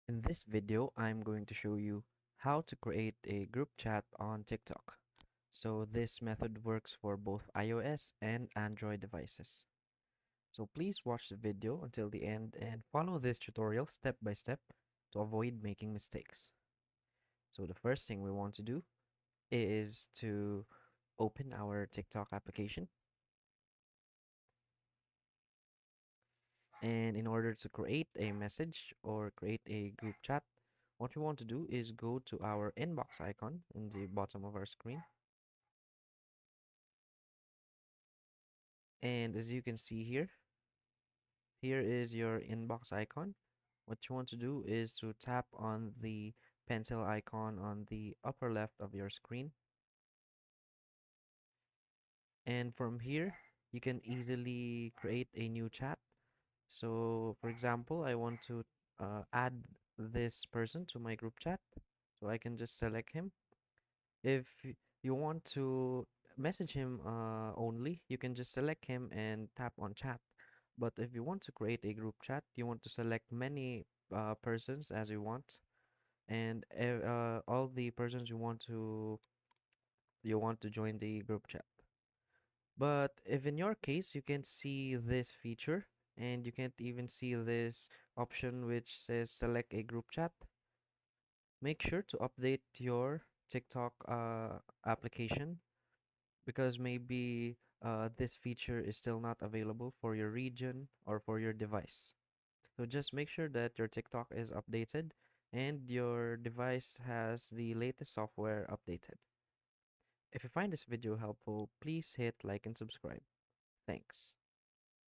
In this video, I'm going to show you how to create a group chat on TikTok. So this method works for both iOS and Android devices. So please watch the video until the end and follow this tutorial step by step to avoid making mistakes. So the first thing we want to do is to open our TikTok application. And in order to create a message or create a group chat, what we want to do is go to our inbox icon in the bottom of our screen. And as you can see here, here is your inbox icon. What you want to do is to tap on the pencil icon on the upper left of your screen. And from here, you can easily create a new chat. So for example, I want to add this person to my group chat. So I can just select him. If you want to message him only, you can just select him and tap on chat. But if you want to create a group chat, you want to select many persons as you want, and all the persons you want to join the group chat. But if in your case you can't see this feature and you can't even see this option which says select a group chat, make sure to update your TikTok application because maybe this feature is still not available for your region or for your device. So just make sure that your TikTok is updated and your device has the latest software updated. If you find this video helpful, please hit like and subscribe. Thanks.